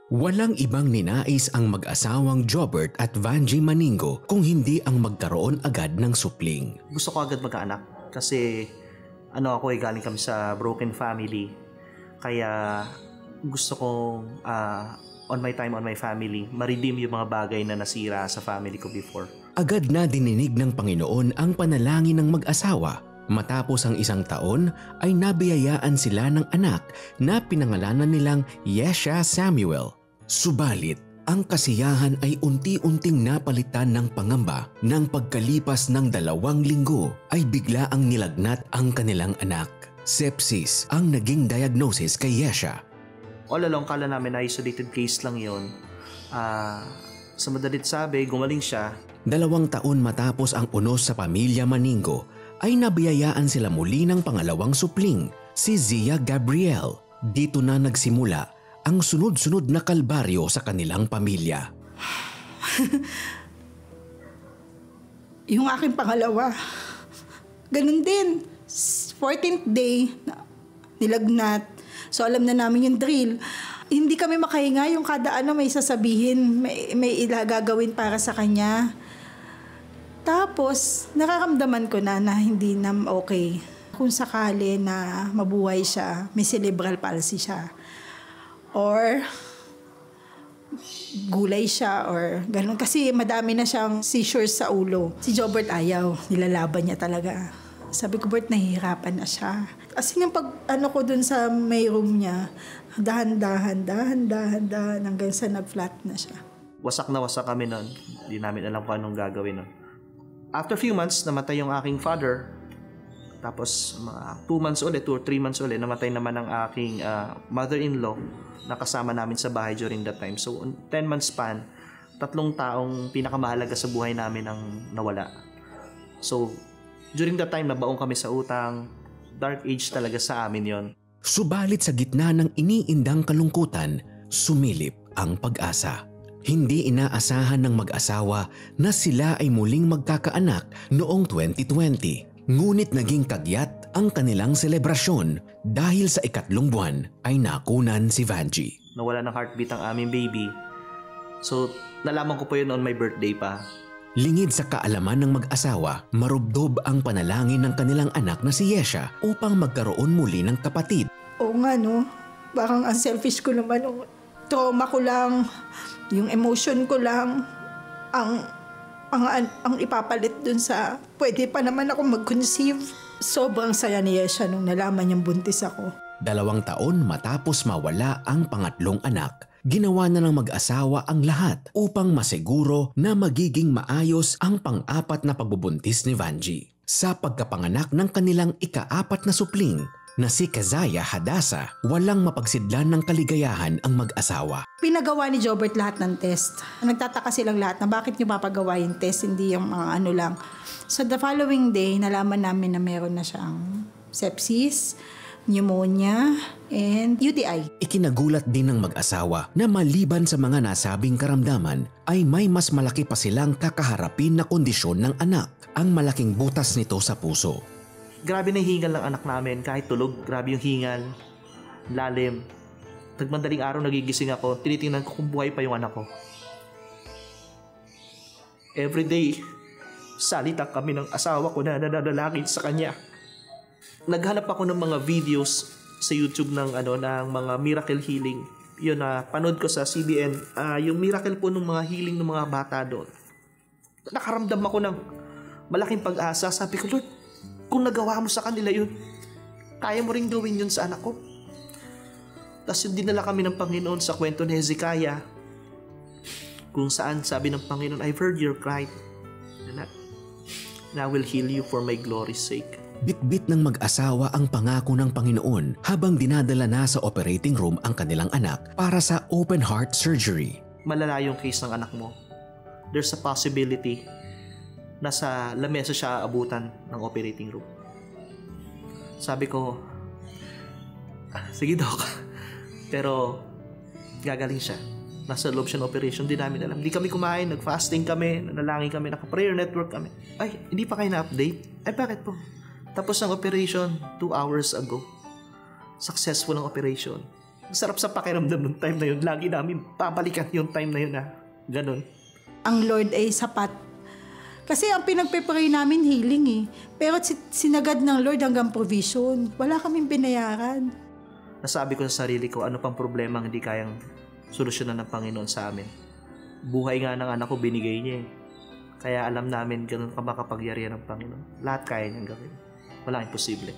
Walang ibang ninais ang mag-asawang Jobert at Vangie Maningo kung hindi ang magkaroon agad ng supling. Gusto ko agad magkaanak kasi galing kami sa broken family. Kaya gusto kong on my time, on my family, ma-redeem yung mga bagay na nasira sa family ko before. Agad na dininig ng Panginoon ang panalangin ng mag-asawa. Matapos ang 1 taon ay nabiyayaan sila ng anak na pinangalanan nilang Yesha Samuel. Subalit, ang kasiyahan ay unti-unting napalitan ng pangamba nang pagkalipas ng 2 linggo ay bigla ang nilagnat ang kanilang anak. Sepsis ang naging diagnosis kay Yesha. All along, kala namin isolated case lang yun. Sa madalit sabi, gumaling siya. 2 taon matapos ang unos sa pamilya Maningo, ay nabiyayaan sila muli ng pangalawang supling, si Zia Gabriel. Dito na nagsimula ang sunod-sunod na kalbaryo sa kanilang pamilya. Yung aking pangalawa, ganun din. 14th day, nilagnat. So alam na namin yung drill. Hindi kami makahinga, yung kada may sasabihin, may gagawin para sa kanya. Tapos, nararamdaman ko na hindi na okay. Kung sakali na mabuhay siya, may cerebral palsy siya. Or gulay siya or ganun. Kasi madami na siyang seizures sa ulo. Si Jobert ayaw, nilalaban niya talaga. Sabi ko, Bert, nahihirapan na siya. Kasi yung ko dun sa may room niya, dahan-dahan hanggang sa nag-flat na siya. Wasak na wasak kami nun. Hindi namin alam kung anong gagawin nun. After few months, namatay yung aking father. Tapos, 2 months ulit, 2 or 3 months ulit, namatay naman ang aking mother-in-law na kasama namin sa bahay during that time. So, 10 months span, 3 taong pinakamahalaga sa buhay namin ang nawala. So, during that time, nabaong kami sa utang. Dark age talaga sa amin yon. Subalit sa gitna ng iniindang kalungkutan, sumilip ang pag-asa. Hindi inaasahan ng mag-asawa na sila ay muling magkakaanak noong 2020. Ngunit naging kagyat ang kanilang selebrasyon dahil sa 3 buwan ay nakunan si Vangie. Nawala ng heartbeat ang aming baby. So, nalaman ko po yun on my birthday pa. Lingid sa kaalaman ng mag-asawa, marubdob ang panalangin ng kanilang anak na si Yesha upang magkaroon muli ng kapatid. Oo nga parang ang selfish ko naman. Trauma ko lang, yung emotion ko lang, ang ipapalit dun sa pwede pa naman ako mag-conceive. Sobrang saya ni Yesha nung nalaman niyang buntis ako. 2 taon matapos mawala ang pangatlong anak, ginawa na ng mag-asawa ang lahat upang masiguro na magiging maayos ang pang-4 na pagbubuntis ni Vangie. Sa pagkapanganak ng kanilang ika-4 na supling na si Kazaya Hadasa, walang mapagsidlan ng kaligayahan ang mag-asawa. Pinagawa ni Jobert lahat ng test. Nagtataka silang lahat na bakit niyo papagawa yung test, hindi yung mga lang. So the following day, nalaman namin na meron na siyang sepsis, pneumonia, and UTI. Ikinagulat din ng mag-asawa na maliban sa mga nasabing karamdaman ay may mas malaki pa silang kakaharapin na kondisyon ng anak, ang malaking butas nito sa puso. Grabe na yung hingal ng anak namin, kahit tulog, grabe yung hingal, lalim. Nagmandaling araw nagigising ako, tinitingnan ko kung buhay pa yung anak ko. Everyday, salita kami ng asawa ko na nananalangin sa kanya. Naghanap ako ng mga videos sa YouTube ng mga miracle healing. Yun panood ko sa CBN, yung miracle po ng mga healing ng mga bata doon. Nakaramdam ako ng malaking pag-asa. Sabi ko, Lord, kung nagawa mo sa kanila yun, kaya mo rin gawin yun sa anak ko. Tapos dinala kami ng Panginoon sa kwento ni Hezekiah, kung saan sabi ng Panginoon, I've heard your cry, and I will heal you for my glory's sake. Bitbit ng mag-asawa ang pangako ng Panginoon habang dinadala na sa operating room ang kanilang anak para sa open heart surgery. Malala yung case ng anak mo. There's a possibility na sa lamesa siya abutan ng operating room. Sabi ko, sige Doc, pero gagaling siya. Nasa loob siya ng operation, di namin alam. Di kami kumain, nag-fasting kami, nanalangin kami, naka-prayer network kami. Ay, hindi pa kayo na-update? Ay, bakit po? Tapos ang operation 2 hours ago. Successful ang operation. Sarap sa pakiramdam ng time na yun. Lagi namin babalikan yung time na yun na ganun. Ang Lord ay sapat. Kasi ang pinagpe-pray namin healing eh. Pero sinagad ng Lord hanggang provision. Wala kaming binayaran. Nasabi ko sa sarili ko, ano pang problema ang hindi kayang solusyonan ng Panginoon sa amin. Buhay nga ng anak ko, binigay niya eh. Kaya alam namin ganun ka makapagyarihan ng Panginoon. Lahat kaya niyang gawin. Walang imposible.